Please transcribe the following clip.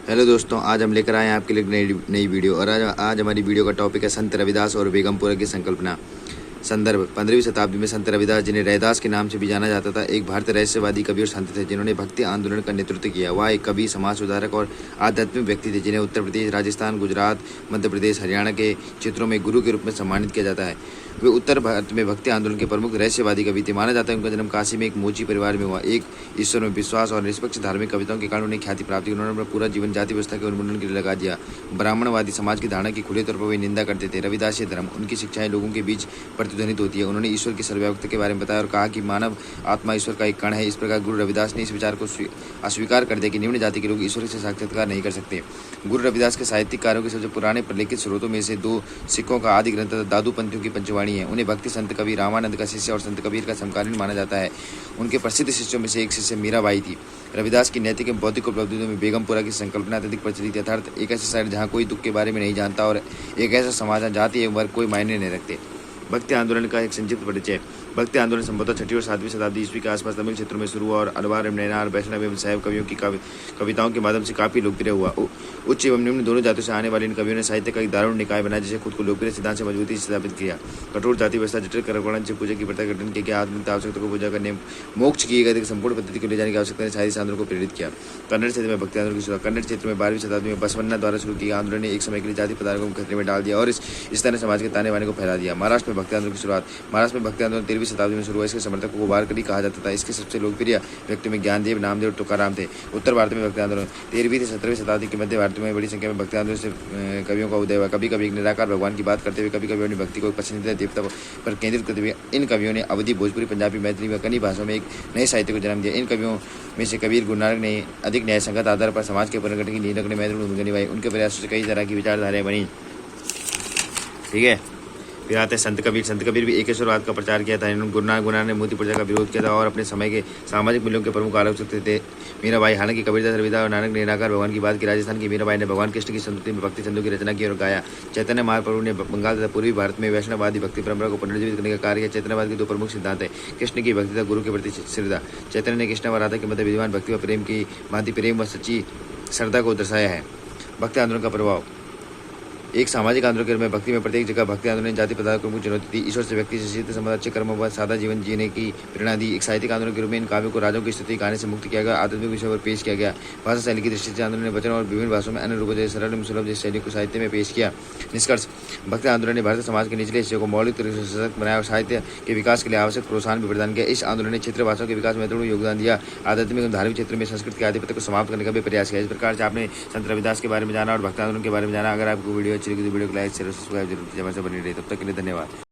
Hello दोस्तों, आज हम लेकर आए हैं आपके लिए एक नई वीडियो। और आज हमारी वीडियो का टॉपिक है संत रविदास और बेगमपुरा की संकल्पना। संदर्भ: 15वीं शताब्दी में संत रविदास, जिन्हें रैदास के नाम से भी जाना जाता था, एक भारतीय रहस्यवादी कवि और संत थे जिन्होंने भक्ति आंदोलन का नेतृत्व किया। वह एक कवि, समाज सुधारक और आध्यात्मिक व्यक्ति थे जिन्हें उत्तर प्रदेश, राजस्थान, गुजरात, मध्य प्रदेश, हरियाणा के क्षेत्रों में गुरु के रूप में सम्मानित किया जाता है। वे उत्तर भारत में भक्ति आंदोलन के प्रमुख रहस्यवादी कवि थे। माना जाता है उनका जन्म काशी में एक मोची परिवार में हुआ। एक ईश्वर में विश्वास और निष्पक्ष धार्मिक कविताओं के कारण उन्हें ख्याति प्राप्त हुई। उन्होंने अपना पूरा जीवन जाति व्यवस्था के उन्मूलन के लिए लगा दिया। ब्राह्मणवादी समाज की धारणा की खुले तौर पर वे निंदा करते थे। रविदासीय धर्म, उनकी शिक्षाएं लोगों के बीच प्रतिध्वनित होती है। उन्होंने ईश्वर की सर्वव्यापकता के बारे में बताया और कहा कि मानव आत्मा ईश्वर का एक कण है। इस प्रकार गुरु रविदास ने इस विचार को अस्वीकार कर दिया कि निम्न जाति के लोग ईश्वर से साक्षात्कार नहीं कर सकते। गुरु रविदास के साहित्यिक कार्यों के सबसे पुराने प्रलिखित स्रोतों में से दो सिखों का आदि ग्रंथ दादू पंथियों की पंचवाणी है। उन्हें भक्ति संत कवि रामानंद का शिष्य और संत कबीर का समकालीन माना जाता है। उनके प्रसिद्ध शिष्यों में से एक शिष्य मीराबाई थी। रविदास की नैतिक एवं बौद्धिक उपलब्धियों में बेगमपुरा की संकल्पना अत्यधिक प्रचलित है। अर्थात एक ऐसा शहर जहाँ कोई दुख के बारे में नहीं जानता और एक ऐसा समाज जहाँ जाति एवं वर्ग कोई मायने नहीं रखते। भक्ति आंदोलन का एक संक्षिप्त परिचय। भक्ति आंदोलन संभवतः 6वीं और 7वीं शताब्दी ईस्वी के आसपास तमिल क्षेत्रों में शुरू हुआ और अलवार एवं नैनार, वैष्णव एवं शैव कवियों की कविताओं के माध्यम से काफी लोकप्रिय हुआ। उच्च एवं निम्न दोनों जातियों से आने वाले इन कवियों ने साहित्य का एक दारुण निकाय बनाया, जिसे खुद को लोकप्रिय सिद्धांत से मजबूती से स्थापित किया। कठोर जाति व्यवस्था, जटिल कर्मकांड से पूजा की प्रथा गठन किया, आत्मिकता आवश्यकता को पूजा करने, मोक्ष की गई संपूर्ण पद्धति को ले जाने की आवश्यकता ने साहित्य आंदोलन को प्रेरित किया। कन्नड़ क्षेत्र में भक्ति आंदोलन की शुरुआत। कन्नड़ क्षेत्र में 12वीं शताब्दी में बसवन्ना द्वारा शुरू किया आंदोलन ने एक समय के लिए जाति पदार्थ को खतरे में डाल दिया और इस तरह समाज के ताने बाने को फैला दिया। महाराष्ट्र में भक्ति आंदोलन की शुरुआत। महाराष्ट्र में भक्ति आंदोलन 13वीं शताब्दी में शुरू हुआ। इसके समर्थकों को वारकरी कहा जाता था। इसके सबसे लोकप्रिय व्यक्तियों में ज्ञानदेव, नामदेव और तुकाराम थे। उत्तर भारत में भक्ति आंदोलन 13वीं से 17वीं शताब्दी के मध्य भारत में बड़ी संख्या में भक्ति आंदोलन से कवियों का उदय हुआ। कभी कभी एक निराकार भगवान की बात करते हुए, कभी कभी अपनी भक्ति को पसंदीदा देवता पर केंद्रित करते हुए इन कवियों ने अवधी, भोजपुरी, पंजाबी, मैथिली व कई भाषाओं में एक नए साहित्य को जन्म दिया। इन कवियों में से कबीर, गुरु नानक ने अधिक न्याय संगत आधार पर समाज के पुनर्गठन की नींव रखने में महत्वपूर्ण भूमिका निभाई। उनके प्रयासों से कई तरह की विचारधाराएं बनी। ठीक है, फिर आते हैं संत कबीर। संत कबीर भी एकेश्वरवाद का प्रचार किया था। इन्होंने गुरु नानक ने मूर्ति पूजा का विरोध किया था और अपने समय के सामाजिक मूल्यों के प्रमुख आलोचक थे। मीराबाई, हालांकि कबीरदास, रविदास और नानक ने निराकार भगवान की बात की। राजस्थान की मीराबाई ने भगवान कृष्ण की संतुति में भक्ति छंदों की रचना की और गाया। चैतन्य महाप्रभु ने बंगाल तथा पूर्वी भारत में वैष्णववादी भक्ति परंपरा को पुनर्जीवित करने का कार्य किया। चैतन्यवाद के दो प्रमुख सिद्धांत है: कृष्ण की भक्ति तथा गुरु के प्रति श्रद्धा। चैतन्य ने कृष्ण व राधा के मध्य विद्यमान भक्ति व प्रेम की भांति प्रेम व सच्ची श्रद्धा को दर्शाया है। भक्ति आंदोलन का प्रभाव। एक सामाजिक आंदोलन के रूप में भक्ति में प्रत्येक जगह भक्ति आंदोलन जाति पदार्थ को मुख्य चुनौती दी। ईश्वर से व्यक्ति से सीधे संबंध, अच्छे कर्मों व सादा जीवन जीने की प्रेरणा दी। एक साहित्यिक आंदोलन के रूप में इन काव्यों को राजाओं की स्तुति गाने से मुक्त किया गया। आध्यात्मिक विषयों पर पेश किया गया। भाषा शैली की दृष्टि से आंदोलन ने वचन और विभिन्न भाषाओं में अन्य रूपों जैसे सरल एवं सुलभ जैसी शैली को साहित्य में पेश किया। निष्कर्ष: भक्ति आंदोलन ने भारतीय समाज के निचले हिस्से को मौलिक तरीके से सशक्त बनाया और साहित्य के विकास के लिए आवश्यक प्रोत्साहन भी प्रदान किया। इस आंदोलन ने क्षेत्रीय भाषाओं के विकास में महत्वपूर्ण योगदान दिया। आध्यात्मिक एवं धार्मिक क्षेत्र में संस्कृत के आधिपत्य को समाप्त करने का भी प्रयास किया। इस प्रकार से आपने संत रविदास के बारे में जाना और भक्ति आंदोलन के बारे में जाना। अगर आपको वीडियो अच्छी लगी तो वीडियो को लाइक, शेयर और सब्सक्राइब जरूर कीजिए। हमारे साथ बने रहिए। तब तक के लिए धन्यवाद।